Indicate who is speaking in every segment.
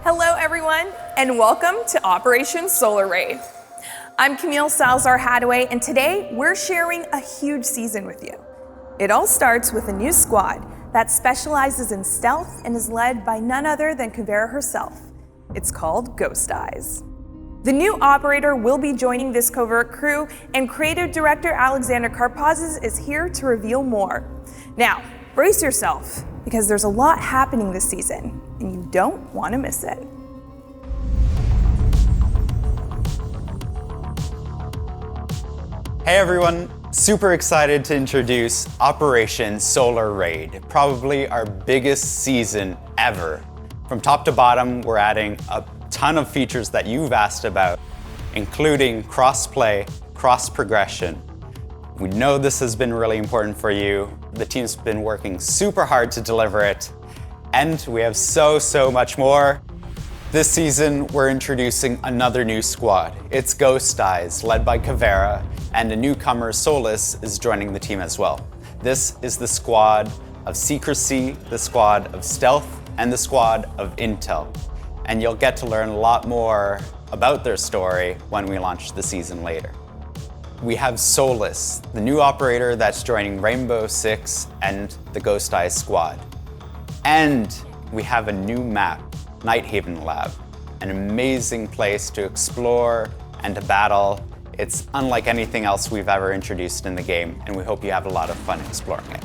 Speaker 1: Hello everyone, and welcome to Operation Solar Raid. I'm Camille Salazar-Hadaway, and today we're sharing a huge season with you. It all starts with a new squad that specializes in stealth and is led by none other than Confira herself. It's called Ghost Eyes. The new operator will be joining this covert crew, and creative director Alexander Karpazis is here to reveal more. Now, brace yourself, because there's a lot happening this season, and you don't want to miss it.
Speaker 2: Hey everyone, super excited to introduce Operation Solar Raid, probably our biggest season ever. From top to bottom, we're adding a ton of features that you've asked about, including cross-play, cross-progression. We know this has been really important for you. The team's been working super hard to deliver it, and we have so much more. This season, we're introducing another new squad. It's Ghost Eyes, led by Confira, and a newcomer, Solis, is joining the team as well. This is the squad of secrecy, the squad of stealth, and the squad of intel. And you'll get to learn a lot more about their story when we launch the season later. We have Solis, the new operator that's joining Rainbow Six and the Ghost Eyes squad. And we have a new map, Nighthaven Lab, an amazing place to explore and to battle. It's unlike anything else we've ever introduced in the game, and we hope you have a lot of fun exploring it.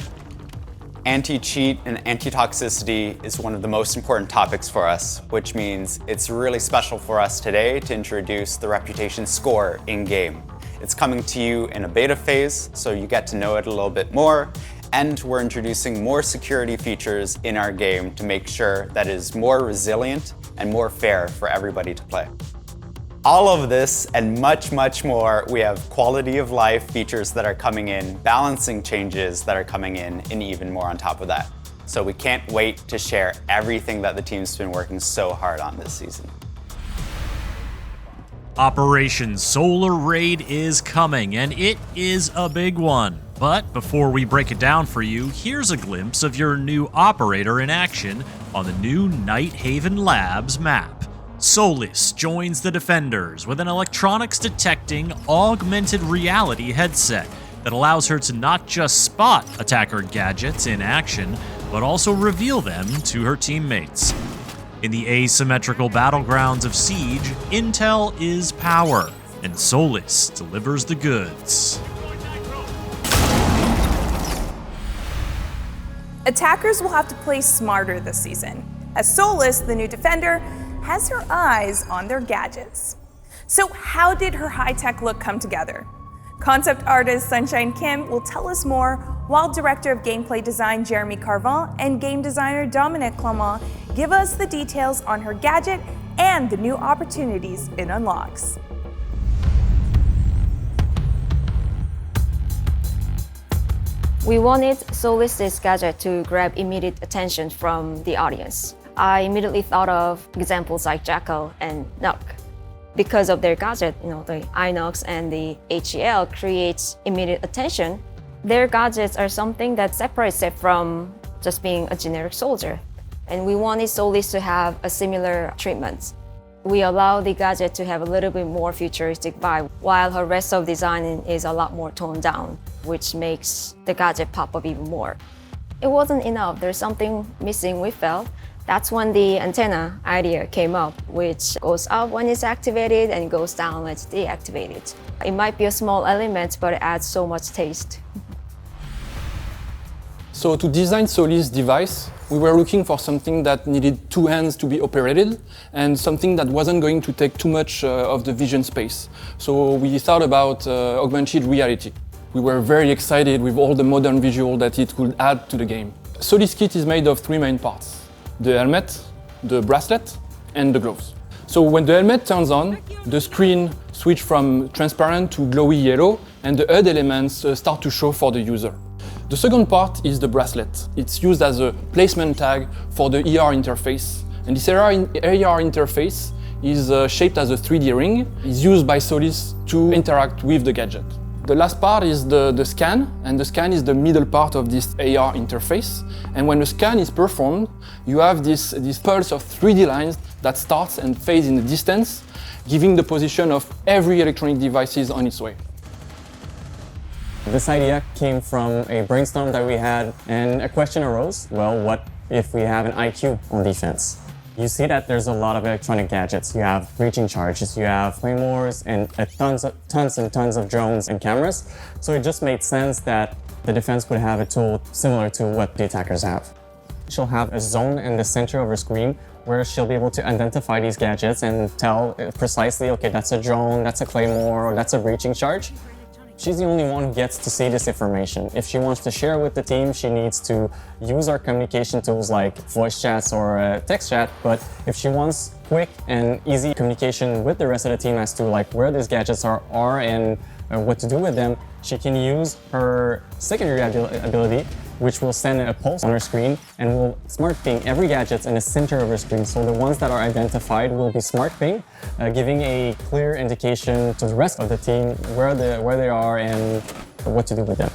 Speaker 2: Anti-cheat and anti-toxicity is one of the most important topics for us, which means it's really special for us today to introduce the reputation score in-game. It's coming to you in a beta phase, so you get to know it a little bit more, and we're introducing more security features in our game to make sure that it is more resilient and more fair for everybody to play. All of this and much more, we have quality of life features that are coming in, balancing changes that are coming in, and even more on top of that. So we can't wait to share everything that the team's been working so hard on this season.
Speaker 3: Operation Solar Raid is coming, and it is a big one. But before we break it down for you, here's a glimpse of your new operator in action on the new Nighthaven Labs map. Solis joins the defenders with an electronics detecting augmented reality headset that allows her to not just spot attacker gadgets in action, but also reveal them to her teammates. In the asymmetrical battlegrounds of Siege, intel is power, and Solis delivers the goods.
Speaker 1: Attackers will have to play smarter this season, as Solis, the new defender, has her eyes on their gadgets. So how did her high-tech look come together? Concept artist Sunshine Kim will tell us more, while director of gameplay design Jeremy Carvin and game designer Dominic Clement give us the details on her gadget and the new opportunities it unlocks.
Speaker 4: We wanted Solis' gadget to grab immediate attention from the audience. I immediately thought of examples like Jackal and Nook. Because of their gadget, the Inox and the HEL creates immediate attention. Their gadgets are something that separates it from just being a generic soldier. And we wanted Solis to have a similar treatment. We allow the gadget to have a little bit more futuristic vibe, while her rest of design is a lot more toned down, which makes the gadget pop up even more. It wasn't enough, there's something missing, we felt. That's when the antenna idea came up, which goes up when it's activated and goes down when it's deactivated. It might be a small element, but it adds so much taste.
Speaker 5: So to design Solis' device, we were looking for something that needed two hands to be operated and something that wasn't going to take too much of the vision space. So we thought about augmented reality. We were very excited with all the modern visual that it could add to the game. Solis' kit is made of three main parts: the helmet, the bracelet, and the gloves. So when the helmet turns on, the screen switches from transparent to glowy yellow, and the HUD elements start to show for the user. The second part is the bracelet. It's used as a placement tag for the AR interface. And this AR interface is shaped as a 3D ring. It's used by Solis to interact with the gadget. The last part is the scan, and the scan is the middle part of this AR interface. And when the scan is performed, you have this pulse of 3D lines that starts and fades in the distance, giving the position of every electronic device on its way.
Speaker 6: This idea came from a brainstorm that we had, and a question arose, well, what if we have an IQ on defense? You see that there's a lot of electronic gadgets. You have breaching charges, you have claymores, and tons and tons of drones and cameras. So it just made sense that the defense would have a tool similar to what the attackers have. She'll have a zone in the center of her screen where she'll be able to identify these gadgets and tell precisely, okay, that's a drone, that's a claymore, or that's a breaching charge. She's the only one who gets to see this information. If she wants to share with the team, she needs to use our communication tools like voice chats or text chat. But if she wants quick and easy communication with the rest of the team as to like where these gadgets are and what to do with them, she can use her secondary ability, which will send a pulse on her screen and will smart ping every gadget in the center of her screen. So the ones that are identified will be smart ping, giving a clear indication to the rest of the team where they are and what to do with them.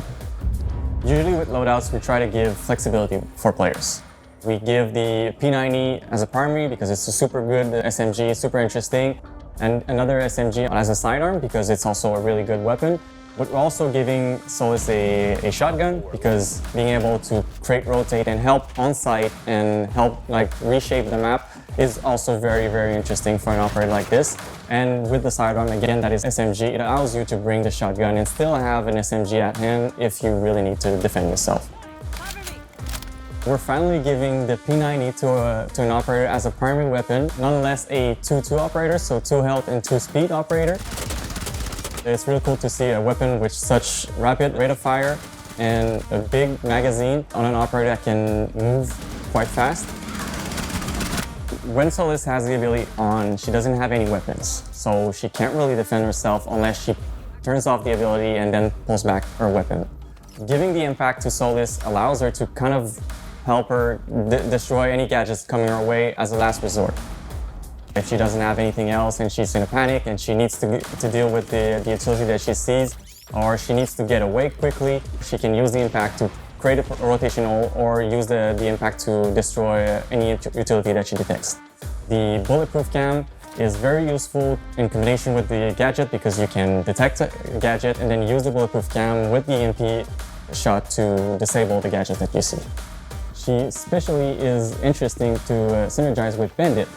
Speaker 6: Usually with loadouts, we try to give flexibility for players. We give the P90 as a primary because it's a super good SMG, super interesting, and another SMG as a sidearm because it's also a really good weapon. But we're also giving Solis a shotgun because being able to create, rotate, and help on site and help like reshape the map is also very, very interesting for an operator like this. And with the sidearm, again, that is SMG, it allows you to bring the shotgun and still have an SMG at hand if you really need to defend yourself. We're finally giving the P90 to an operator as a primary weapon, nonetheless a 2-2 operator, so 2 health and 2 speed operator. It's really cool to see a weapon with such rapid rate of fire and a big magazine on an operator that can move quite fast. When Solis has the ability on, she doesn't have any weapons, so she can't really defend herself unless she turns off the ability and then pulls back her weapon. Giving the impact to Solis allows her to kind of help her destroy any gadgets coming her way as a last resort. If she doesn't have anything else and she's in a panic and she needs to deal with the utility that she sees, or she needs to get away quickly, she can use the impact to create a rotation or use the impact to destroy any utility that she detects. The bulletproof cam is very useful in combination with the gadget because you can detect a gadget and then use the bulletproof cam with the EMP shot to disable the gadget that you see. She especially is interesting to synergize with Bandit,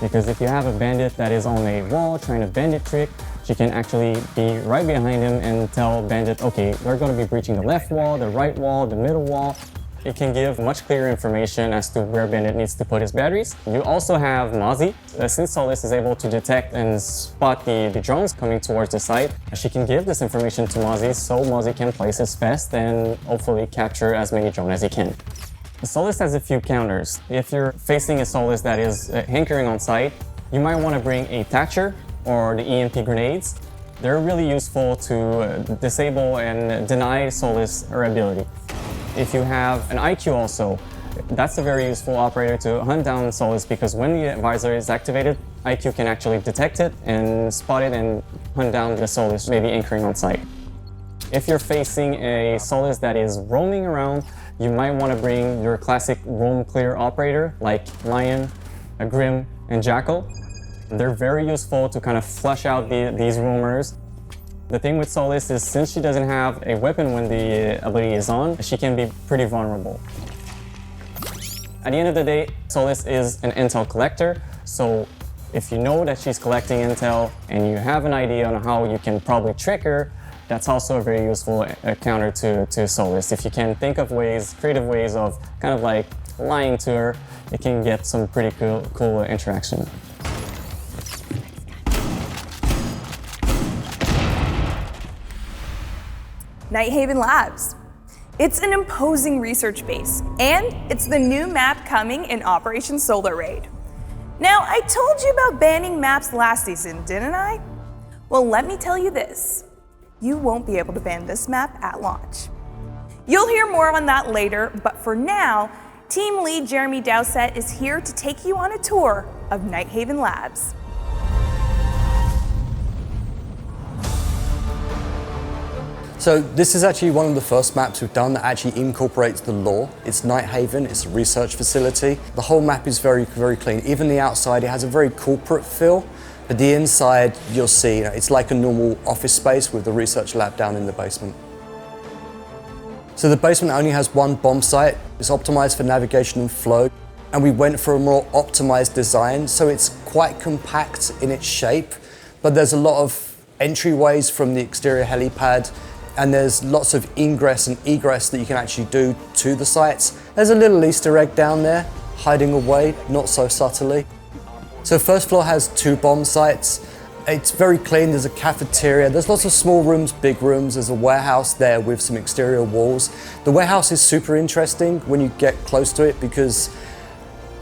Speaker 6: because if you have a bandit that is on a wall trying a bandit trick, she can actually be right behind him and tell Bandit, okay, they're going to be breaching the left wall, the right wall, the middle wall. It can give much clearer information as to where Bandit needs to put his batteries. You also have Mozzie. Since Solis is able to detect and spot the drones coming towards the site, she can give this information to Mozzie so Mozzie can place his best and hopefully capture as many drones as he can. Solis has a few counters. If you're facing a Solis that is hankering on site, you might want to bring a Thatcher or the EMP grenades. They're really useful to disable and deny Solis her ability. If you have an IQ also, that's a very useful operator to hunt down Solis because when the visor is activated, IQ can actually detect it and spot it and hunt down the Solis maybe anchoring on site. If you're facing a Solis that is roaming around, you might want to bring your classic roam clear operator like Lion, Grim, and Jackal. They're very useful to kind of flush out these roamers. The thing with Solis is since she doesn't have a weapon when the ability is on, she can be pretty vulnerable. At the end of the day, Solis is an intel collector, so if you know that she's collecting intel and you have an idea on how you can probably trick her, that's also a very useful counter to Solis. If you can think of ways, creative ways of kind of like lying to her, it can get some pretty cool interaction.
Speaker 1: Nighthaven Labs. It's an imposing research base, and it's the new map coming in Operation Solar Raid. Now, I told you about banning maps last season, didn't I? Well, let me tell you this. You won't be able to ban this map at launch. You'll hear more on that later, but for now, Team Lead Jeremy Dowsett is here to take you on a tour of Nighthaven Labs.
Speaker 7: So this is actually one of the first maps we've done that actually incorporates the lore. It's Night Haven, it's a research facility. The whole map is very, very clean. Even the outside, it has a very corporate feel, but the inside, you'll see, it's like a normal office space with the research lab down in the basement. So the basement only has one bomb site. It's optimized for navigation and flow. And we went for a more optimized design, so it's quite compact in its shape, but there's a lot of entryways from the exterior helipad, and there's lots of ingress and egress that you can actually do to the sites. There's a little Easter egg down there, hiding away, not so subtly. So first floor has 2 bomb sites. It's very clean, there's a cafeteria, there's lots of small rooms, big rooms, there's a warehouse there with some exterior walls. The warehouse is super interesting when you get close to it because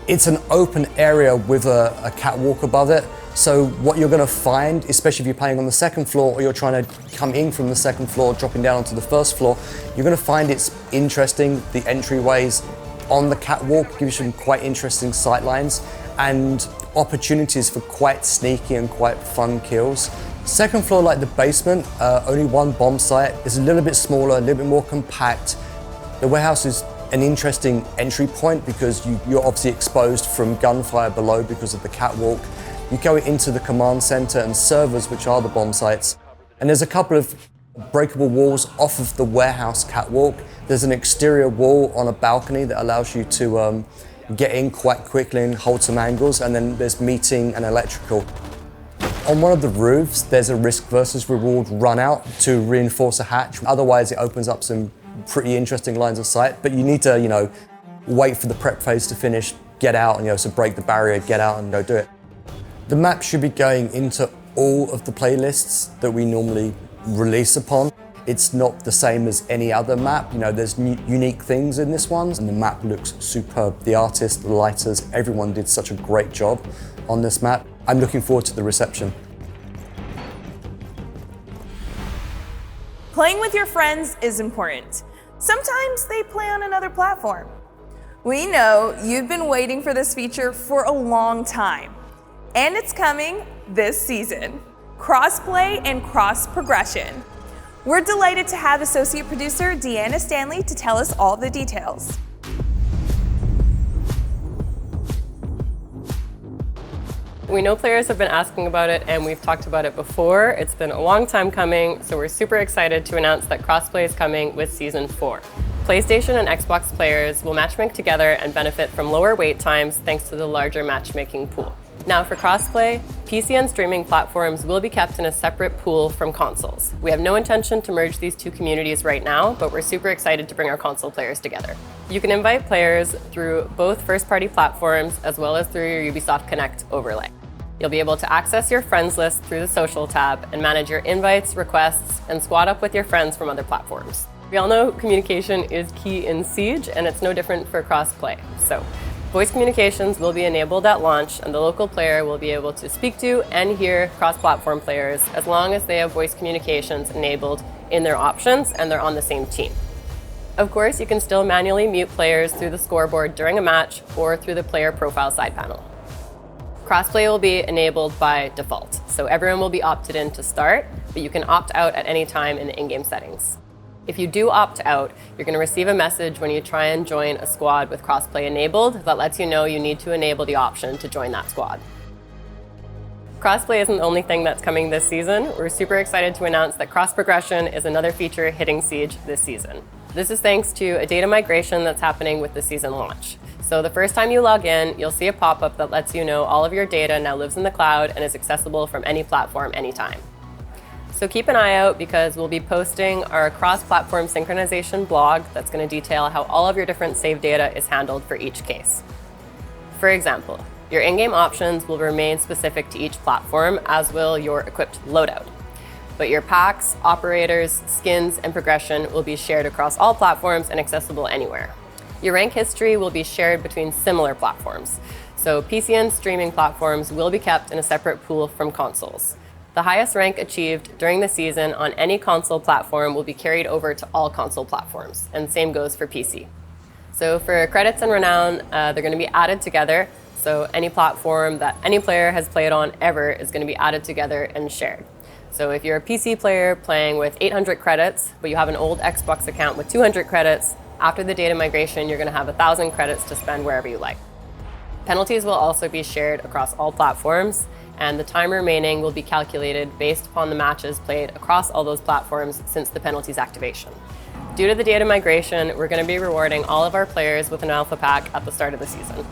Speaker 7: it's an open area with a catwalk above it. So what you're going to find, especially if you're playing on the second floor or you're trying to come in from the second floor, dropping down onto the first floor, you're going to find it's interesting. The entryways on the catwalk give you some quite interesting sight lines and opportunities for quite sneaky and quite fun kills. Second floor, like the basement, only 1 bomb site. It's a little bit smaller, a little bit more compact. The warehouse is an interesting entry point because you're obviously exposed from gunfire below because of the catwalk. You go into the command center and servers, which are the bomb sites. And there's a couple of breakable walls off of the warehouse catwalk. There's an exterior wall on a balcony that allows you to get in quite quickly and hold some angles. And then there's meeting and electrical. On one of the roofs, there's a risk versus reward run out to reinforce a hatch. Otherwise, it opens up some pretty interesting lines of sight, but you need to, wait for the prep phase to finish, get out, and so break the barrier, get out and go do it. The map should be going into all of the playlists that we normally release upon. It's not the same as any other map. There's unique things in this one, and the map looks superb. The artists, the lighters, everyone did such a great job on this map. I'm looking forward to the reception.
Speaker 1: Playing with your friends is important. Sometimes they play on another platform. We know you've been waiting for this feature for a long time, and it's coming this season. Crossplay and cross progression. We're delighted to have associate producer Deanna Stanley to tell us all the details.
Speaker 8: We know players have been asking about it, and we've talked about it before. It's been a long time coming, so we're super excited to announce that crossplay is coming with Season 4. PlayStation and Xbox players will matchmake together and benefit from lower wait times thanks to the larger matchmaking pool. Now for crossplay, PC and streaming platforms will be kept in a separate pool from consoles. We have no intention to merge these 2 communities right now, but we're super excited to bring our console players together. You can invite players through both first-party platforms as well as through your Ubisoft Connect overlay. You'll be able to access your friends list through the social tab and manage your invites, requests, and squad up with your friends from other platforms. We all know communication is key in Siege, and it's no different for crossplay. So, voice communications will be enabled at launch, and the local player will be able to speak to and hear cross-platform players as long as they have voice communications enabled in their options and they're on the same team. Of course, you can still manually mute players through the scoreboard during a match or through the player profile side panel. Crossplay will be enabled by default, so everyone will be opted in to start, but you can opt out at any time in the in-game settings. If you do opt out, you're going to receive a message when you try and join a squad with crossplay enabled that lets you know you need to enable the option to join that squad. Crossplay isn't the only thing that's coming this season. We're super excited to announce that cross progression is another feature hitting Siege this season. This is thanks to a data migration that's happening with the season launch. So the first time you log in, you'll see a pop-up that lets you know all of your data now lives in the cloud and is accessible from any platform anytime. So keep an eye out because we'll be posting our cross-platform synchronization blog that's going to detail how all of your different save data is handled for each case. For example, your in-game options will remain specific to each platform, as will your equipped loadout. But your packs, operators, skins, and progression will be shared across all platforms and accessible anywhere. Your rank history will be shared between similar platforms. So PC and streaming platforms will be kept in a separate pool from consoles. The highest rank achieved during the season on any console platform will be carried over to all console platforms, and same goes for PC. So for credits and renown, they're going to be added together. So any platform that any player has played on ever is going to be added together and shared. So if you're a PC player playing with 800 credits, but you have an old Xbox account with 200 credits, after the data migration, you're going to have 1,000 credits to spend wherever you like. Penalties will also be shared across all platforms, and the time remaining will be calculated based upon the matches played across all those platforms since the penalties activation. Due to the data migration, we're going to be rewarding all of our players with an alpha pack at the start of the season.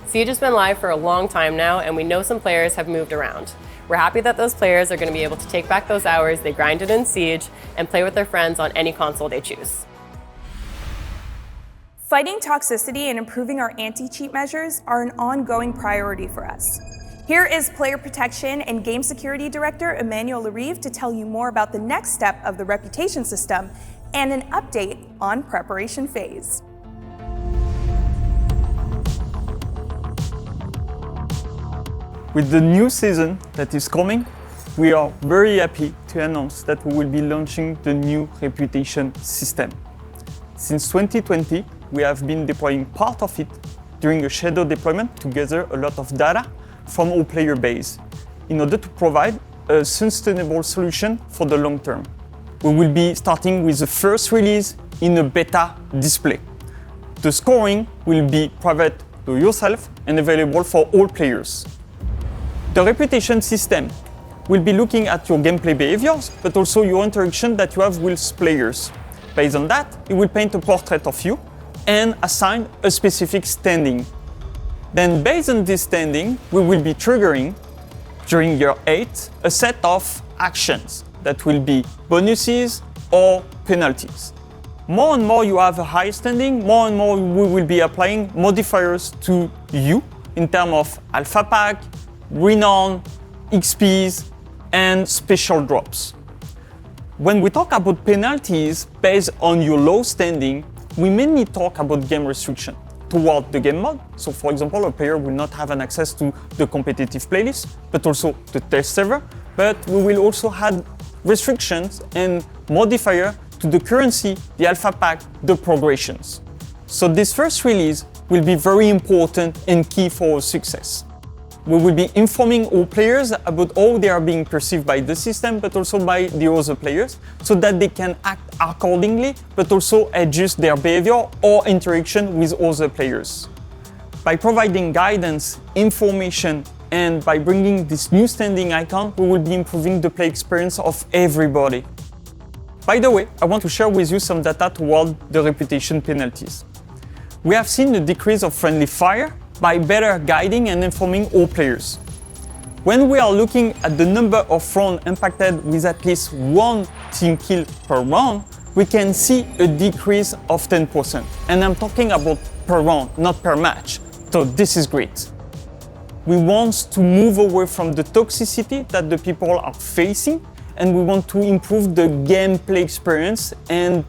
Speaker 8: Siege has been live for a long time now, and we know some players have moved around. We're happy that those players are going to be able to take back those hours they grinded in Siege and play with their friends on any console they choose.
Speaker 1: Fighting toxicity and improving our anti-cheat measures are an ongoing priority for us. Here is Player Protection and Game Security Director Emmanuel Larive to tell you more about the next step of the reputation system and an update on preparation phase.
Speaker 9: With the new season that is coming, we are very happy to announce that we will be launching the new reputation system. Since 2020, we have been deploying part of it during a shadow deployment to gather a lot of data from our player base in order to provide a sustainable solution for the long term. We will be starting with the first release in a beta display. The scoring will be private to yourself and available for all players. The reputation system will be looking at your gameplay behaviors, but also your interaction that you have with players. Based on that, it will paint a portrait of you and assign a specific standing. Then based on this standing, we will be triggering, during year 8, a set of actions that will be bonuses or penalties. More and more you have a high standing, more and more we will be applying modifiers to you in terms of alpha pack, renown, XPs, and special drops. When we talk about penalties based on your low standing, we mainly talk about game restriction toward the game mode. So for example, a player will not have an access to the competitive playlist, but also the test server, but we will also have restrictions and modifier to the currency, the alpha pack, the progressions. So this first release will be very important and key for our success. We will be informing all players about how they are being perceived by the system, but also by the other players, so that they can act accordingly, but also adjust their behavior or interaction with other players. By providing guidance, information, and by bringing this new standing icon, we will be improving the play experience of everybody. By the way, I want to share with you some data toward the reputation penalties. We have seen a decrease of friendly fire by better guiding and informing all players. When we are looking at the number of rounds impacted with at least one team kill per round, we can see a decrease of 10%. And I'm talking about per round, not per match. So this is great. We want to move away from the toxicity that the people are facing, and we want to improve the gameplay experience and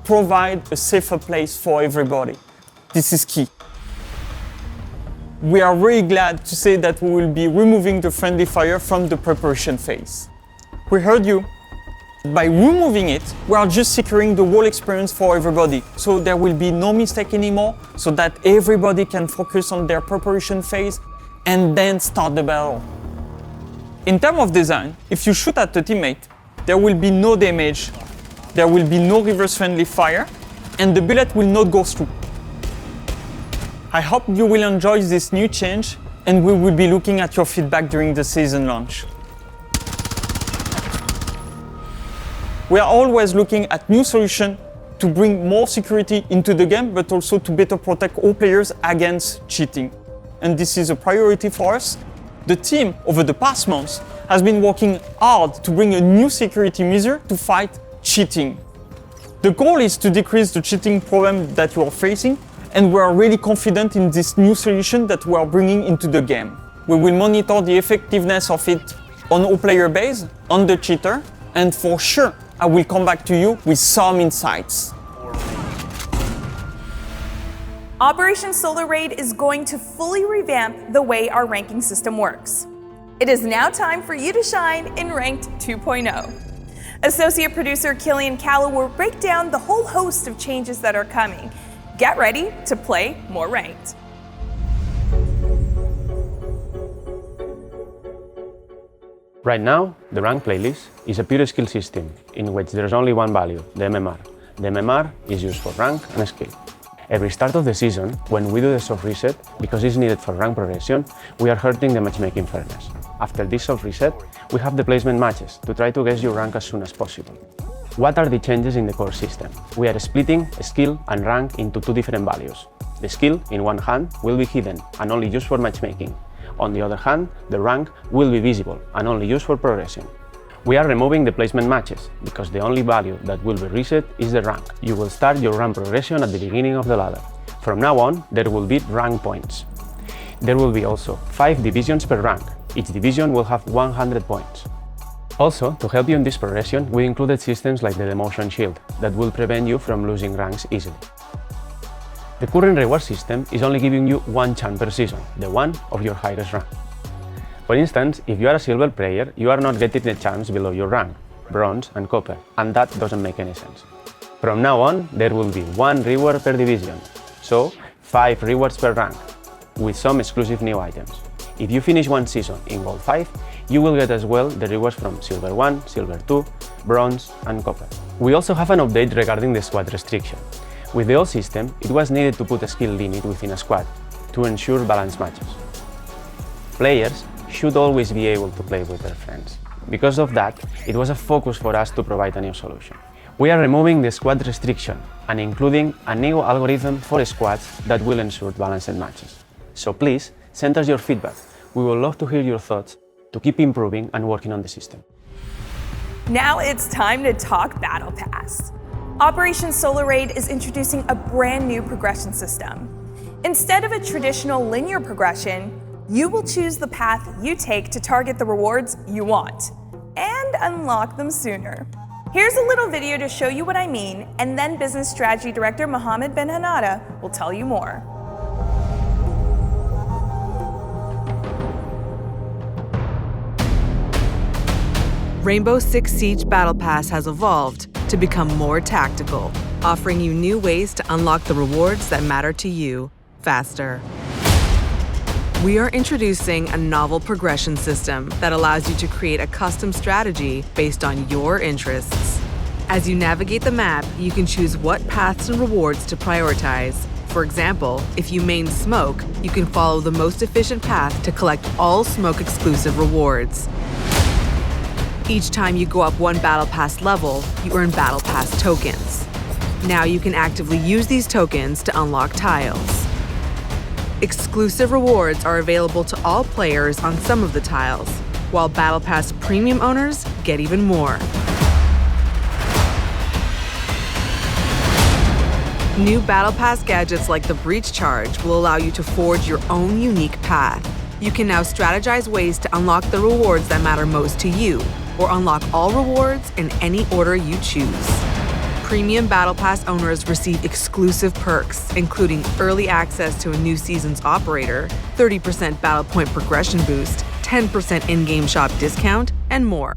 Speaker 9: provide a safer place for everybody. This is key. We are very glad to say that we will be removing the friendly fire from the preparation phase. We heard you. By removing it, we are just securing the whole experience for everybody. So there will be no mistake anymore, so that everybody can focus on their preparation phase and then start the battle. In terms of design, if you shoot at a teammate, there will be no damage, there will be no reverse friendly fire, and the bullet will not go through. I hope you will enjoy this new change, and we will be looking at your feedback during the season launch. We are always looking at new solutions to bring more security into the game, but also to better protect all players against cheating. And this is a priority for us. The team, over the past months, has been working hard to bring a new security measure to fight cheating. The goal is to decrease the cheating problem that you are facing, and we are really confident in this new solution that we are bringing into the game. We will monitor the effectiveness of it on our player base, on the cheater, and for sure, I will come back to you with some insights.
Speaker 1: Operation Solar Raid is going to fully revamp the way our ranking system works. It is now time for you to shine in Ranked 2.0. Associate producer Killian Callow will break down the whole host of changes that are coming. Get ready to play more ranked.
Speaker 10: Right now, the rank playlist is a pure skill system in which there's only one value, the MMR. The MMR is used for rank and skill. Every start of the season, when we do the soft reset, because it's needed for rank progression, we are hurting the matchmaking fairness. After this soft reset, we have the placement matches to try to guess your rank as soon as possible. What are the changes in the core system? We are splitting skill and rank into two different values. The skill, in one hand, will be hidden and only used for matchmaking. On the other hand, the rank will be visible and only used for progression. We are removing the placement matches, because the only value that will be reset is the rank. You will start your rank progression at the beginning of the ladder. From now on, there will be rank points. There will be also 5 divisions per rank. Each division will have 100 points. Also, to help you in this progression, we included systems like the demotion shield that will prevent you from losing ranks easily. The current reward system is only giving you one chance per season, the one of your highest rank. For instance, if you are a silver player, you are not getting the chance below your rank, bronze and copper, and that doesn't make any sense. From now on, there will be 1 reward per division, so 5 rewards per rank, with some exclusive new items. If you finish one season in Gold 5, you will get as well the rewards from Silver 1, Silver 2, Bronze and Copper. We also have an update regarding the squad restriction. With the old system, it was needed to put a skill limit within a squad to ensure balanced matches. Players should always be able to play with their friends. Because of that, it was a focus for us to provide a new solution. We are removing the squad restriction and including a new algorithm for squads that will ensure balanced matches. So please, send us your feedback. We would love to hear your thoughts to keep improving and working on the system.
Speaker 1: Now it's time to talk Battle Pass. Operation Solar Raid is introducing a brand new progression system. Instead of a traditional linear progression, you will choose the path you take to target the rewards you want and unlock them sooner. Here's a little video to show you what I mean, and then Business Strategy Director Mohammed Ben Hanada will tell you more.
Speaker 11: Rainbow Six Siege Battle Pass has evolved to become more tactical, offering you new ways to unlock the rewards that matter to you faster. We are introducing a novel progression system that allows you to create a custom strategy based on your interests. As you navigate the map, you can choose what paths and rewards to prioritize. For example, if you main smoke, you can follow the most efficient path to collect all smoke-exclusive rewards. Each time you go up one Battle Pass level, you earn Battle Pass tokens. Now you can actively use these tokens to unlock tiles. Exclusive rewards are available to all players on some of the tiles, while Battle Pass Premium owners get even more. New Battle Pass gadgets like the Breach Charge will allow you to forge your own unique path. You can now strategize ways to unlock the rewards that matter most to you, or unlock all rewards in any order you choose. Premium Battle Pass owners receive exclusive perks, including early access to a new season's operator, 30% battle point progression boost, 10% in-game shop discount, and more.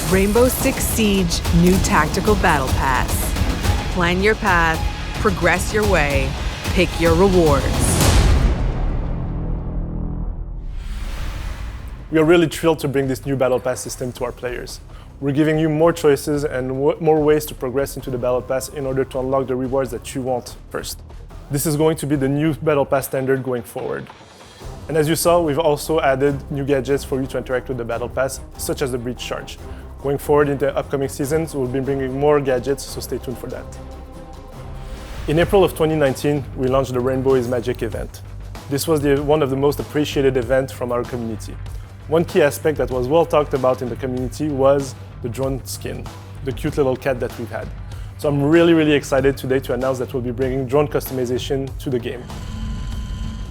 Speaker 11: Rainbow Six Siege New Tactical Battle Pass. Plan your path, progress your way, pick your rewards.
Speaker 12: We are really thrilled to bring this new Battle Pass system to our players. We're giving you more choices and more ways to progress into the Battle Pass in order to unlock the rewards that you want first. This is going to be the new Battle Pass standard going forward. And as you saw, we've also added new gadgets for you to interact with the Battle Pass, such as the Breach Charge. Going forward in the upcoming seasons, we'll be bringing more gadgets, so stay tuned for that. In April of 2019, we launched the Rainbow is Magic event. This was one of the most appreciated events from our community. One key aspect that was well talked about in the community was the drone skin, the cute little cat that we've had. So I'm really excited today to announce that we'll be bringing drone customization to the game.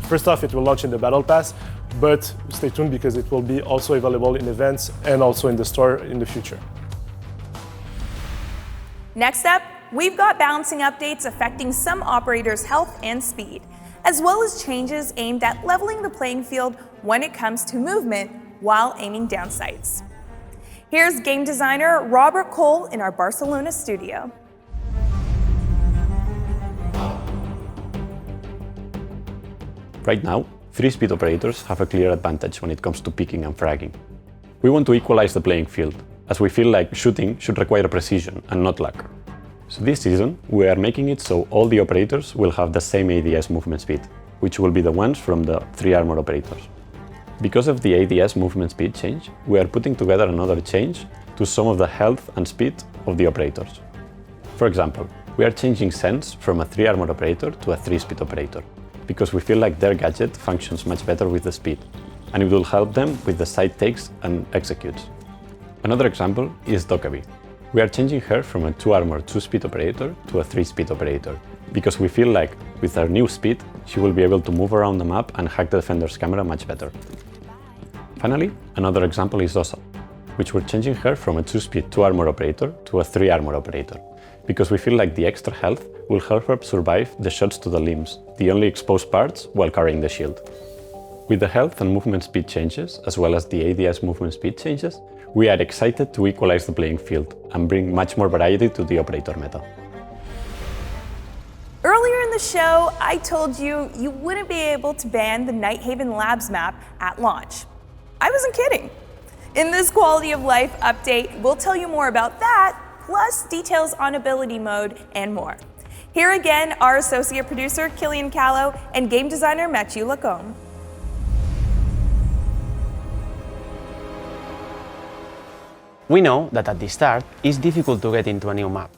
Speaker 12: First off, it will launch in the Battle Pass, but stay tuned because it will be also available in events and also in the store in the future.
Speaker 1: Next up, we've got balancing updates affecting some operators' health and speed, as well as changes aimed at leveling the playing field when it comes to movement while aiming down sights. Here's game designer Robert Cole in our Barcelona studio.
Speaker 13: Right now, 3-speed operators have a clear advantage when it comes to picking and fragging. We want to equalize the playing field, as we feel like shooting should require precision and not luck. So this season, we are making it so all the operators will have the same ADS movement speed, which will be the ones from the 3 armor operators. Because of the ADS movement speed change, we are putting together another change to some of the health and speed of the operators. For example, we are changing Sense from a 3 armor operator to a 3-speed operator, because we feel like their gadget functions much better with the speed, and it will help them with the side takes and executes. Another example is Dokkaebi. We are changing her from a 2 armor 2-speed operator to a 3-speed operator, because we feel like with her new speed, she will be able to move around the map and hack the defender's camera much better. Finally, another example is Osa, which we're changing her from a 2-speed 2 armor operator to a 3 armor operator, because we feel like the extra health will help her survive the shots to the limbs, the only exposed parts, while carrying the shield. With the health and movement speed changes, as well as the ADS movement speed changes, we are excited to equalize the playing field and bring much more variety to the operator meta.
Speaker 1: Earlier in the show, I told you you wouldn't be able to ban the Nighthaven Labs map at launch. I wasn't kidding. In this quality of life update, we'll tell you more about that, plus details on ability mode and more. Here again, our associate producer, Killian Callow, and game designer, Mathieu Lacombe.
Speaker 10: We know that at the start, it's difficult to get into a new map.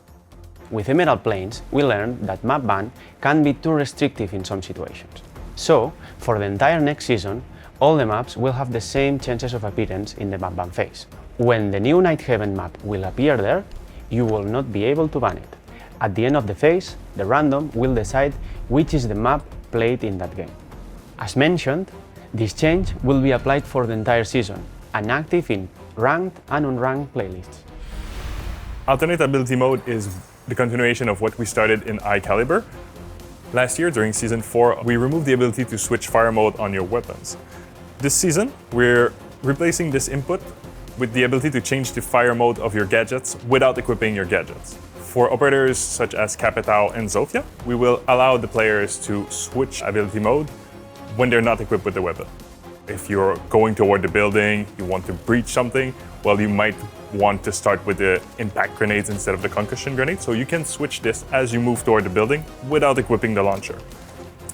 Speaker 10: With Emerald Plains, we learned that map ban can be too restrictive in some situations. So, for the entire next season, all the maps will have the same chances of appearance in the map ban phase. When the new Nighthaven map will appear there, you will not be able to ban it. At the end of the phase, the random will decide which is the map played in that game. As mentioned, this change will be applied for the entire season and active in ranked and unranked playlists.
Speaker 12: Alternate ability mode is the continuation of what we started in High Caliber. Last year, during Season 4, we removed the ability to switch fire mode on your weapons. This season, we're replacing this input with the ability to change the fire mode of your gadgets without equipping your gadgets. For operators such as Capitao and Zofia, we will allow the players to switch ability mode when they're not equipped with the weapon. If you're going toward the building, you want to breach something, well, you might want to start with the impact grenades instead of the concussion grenades, so you can switch this as you move toward the building without equipping the launcher.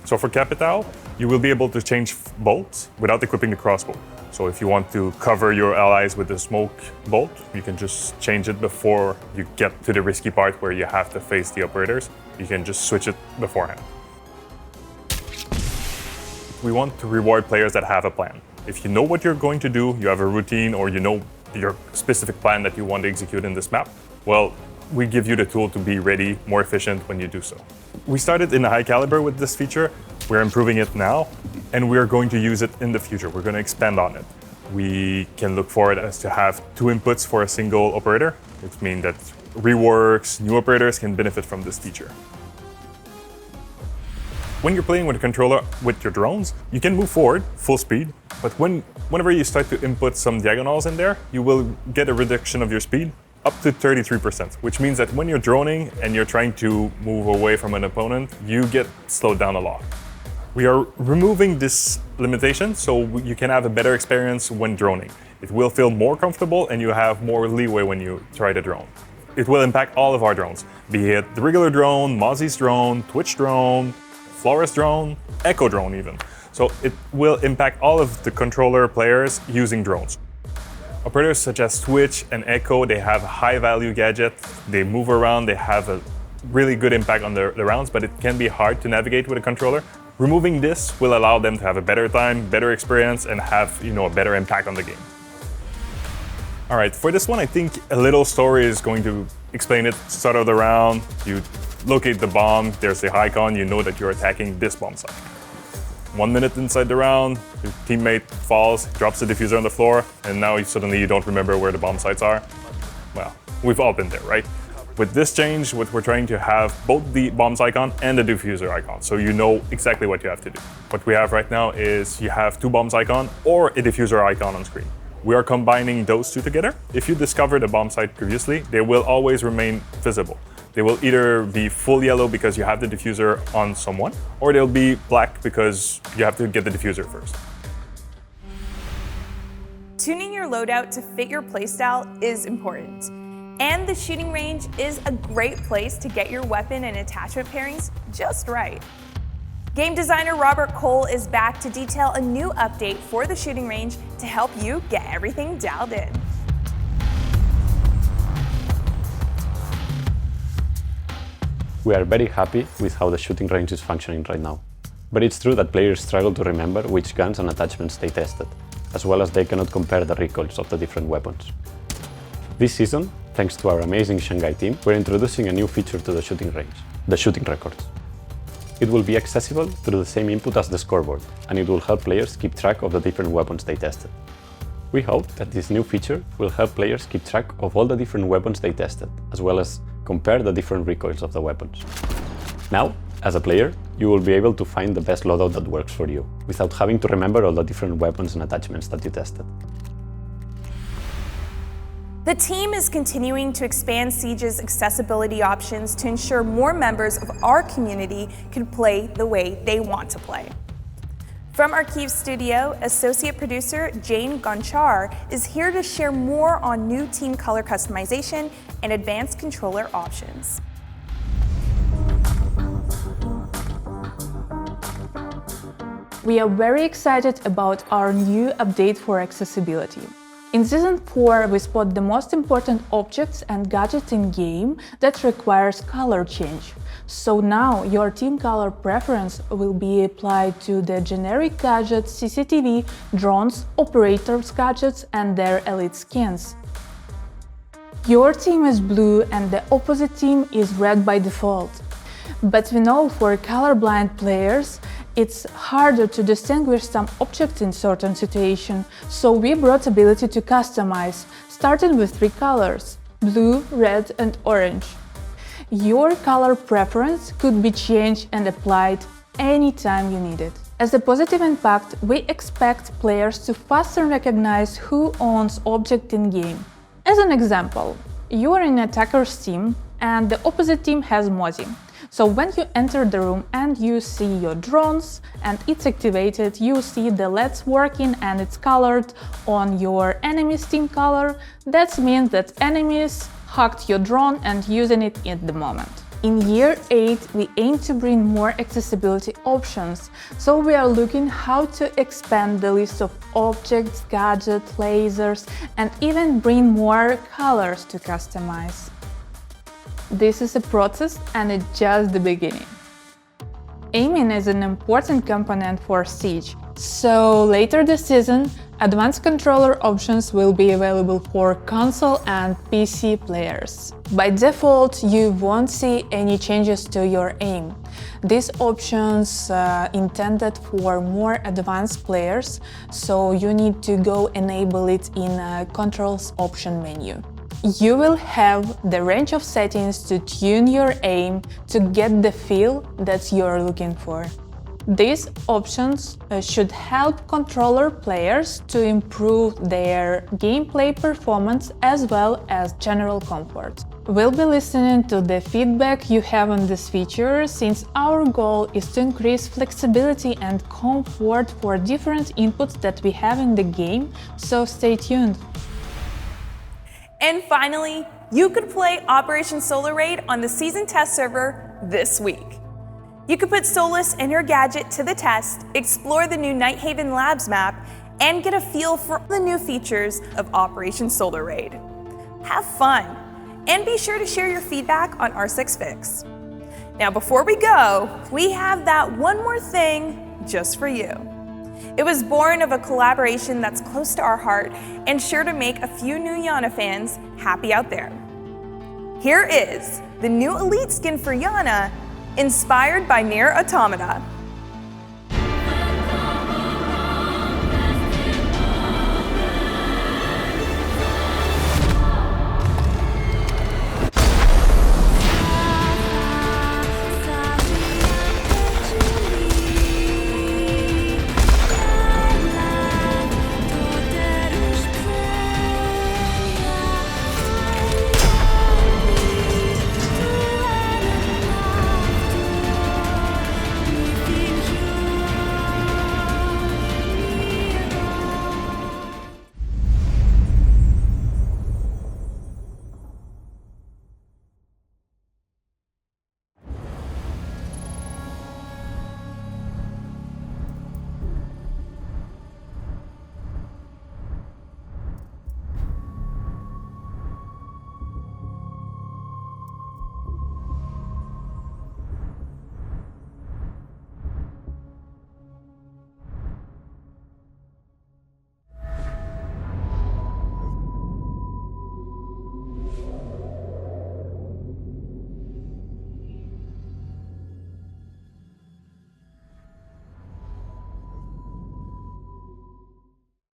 Speaker 12: So for Capitao, you will be able to change bolts without equipping the crossbow. So if you want to cover your allies with the smoke bolt, you can just change it before you get to the risky part where you have to face the operators. You can just switch it beforehand. We want to reward players that have a plan. If you know what you're going to do, you have a routine, or you know your specific plan that you want to execute in this map, well, we give you the tool to be ready, more efficient when you do so. We started in High Caliber with this feature. We're improving it now, and we're going to use it in the future. We're going to expand on it. We can look for it as to have 2 inputs for a single operator, which means that reworks, new operators can benefit from this feature. When you're playing with a controller with your drones, you can move forward full speed, but whenever you start to input some diagonals in there, you will get a reduction of your speed up to 33%, which means that when you're droning and you're trying to move away from an opponent, you get slowed down a lot. We are removing this limitation so you can have a better experience when droning. It will feel more comfortable and you have more leeway when you try to drone. It will impact all of our drones, be it the regular drone, Mozzie's drone, Twitch drone, Flores drone, Echo drone even. So it will impact all of the controller players using drones. Operators such as Twitch and Echo, they have a high value gadget, they move around, they have a really good impact on the rounds, but it can be hard to navigate with a controller. Removing this will allow them to have a better time, better experience, and have a better impact on the game. All right, for this one, I think a little story is going to explain it. Start of the round, you locate the bomb, there's the icon, you know that you're attacking this bomb site. 1 minute inside the round, your teammate falls, drops the diffuser on the floor, and now suddenly you don't remember where the bomb sites are. Well, we've all been there, right? With this change, what we're trying to have both the bombs icon and the diffuser icon, so you know exactly what you have to do. What we have right now is you have 2 bombs icon or a diffuser icon on screen.
Speaker 14: We are combining those two together. If you discovered a bomb site previously, they will always remain visible. They will either be full yellow because you have the diffuser on someone, or they'll be black because you have to get the diffuser first.
Speaker 1: Tuning your loadout to fit your playstyle is important. And the shooting range is a great place to get your weapon and attachment pairings just right. Game designer Robert Cole is back to detail a new update for the shooting range to help you get everything dialed in.
Speaker 13: We are very happy with how the shooting range is functioning right now. But it's true that players struggle to remember which guns and attachments they tested, as well as they cannot compare the recoils of the different weapons. This season, thanks to our amazing Shanghai team, we're introducing a new feature to the shooting range, the shooting records. It will be accessible through the same input as the scoreboard, and it will help players keep track of the different weapons they tested. We hope that this new feature will help players keep track of all the different weapons they tested, as well as compare the different recoils of the weapons. Now, as a player, you will be able to find the best loadout that works for you, without having to remember all the different weapons and attachments that you tested.
Speaker 1: The team is continuing to expand Siege's accessibility options to ensure more members of our community can play the way they want to play. From our Kyiv studio, associate producer Jane Gonchar is here to share more on new team color customization and advanced controller options.
Speaker 15: We are very excited about our new update for accessibility. In Season 4, we spot the most important objects and gadgets in-game that requires color change. So now your team color preference will be applied to the generic gadgets, CCTV, drones, operators gadgets and their elite skins. Your team is blue and the opposite team is red by default. But we know for colorblind players, it's harder to distinguish some objects in certain situations, so we brought ability to customize, starting with 3 colors: blue, red and orange. Your color preference could be changed and applied anytime you need it. As a positive impact, we expect players to faster recognize who owns object in-game. As an example, you are in attacker's team and the opposite team has Mozi. So when you enter the room and you see your drones and it's activated, you see the LEDs working and it's colored on your enemy's team color. That means that enemies hacked your drone and using it at the moment. In Year 8, we aim to bring more accessibility options, so we are looking how to expand the list of objects, gadgets, lasers, and even bring more colors to customize. This is a process and it's just the beginning. Aiming is an important component for Siege, so later this season, advanced controller options will be available for console and PC players. By default, you won't see any changes to your aim. These options intended for more advanced players, so you need to go enable it in a controls option menu. You will have the range of settings to tune your aim to get the feel that you're looking for. These options should help controller players to improve their gameplay performance as well as general comfort. We'll be listening to the feedback you have on this feature, since our goal is to increase flexibility and comfort for different inputs that we have in the game, so stay tuned.
Speaker 1: And finally, you could play Operation Solar Raid on the season test server this week. You could put Solus and your gadget to the test, explore the new Nighthaven Labs map, and get a feel for the new features of Operation Solar Raid. Have fun, and be sure to share your feedback on R6Fix. Now before we go, we have that one more thing just for you. It was born of a collaboration that's close to our heart and sure to make a few new Yana fans happy out there. Here is the new Elite skin for Yana, inspired by Nier Automata.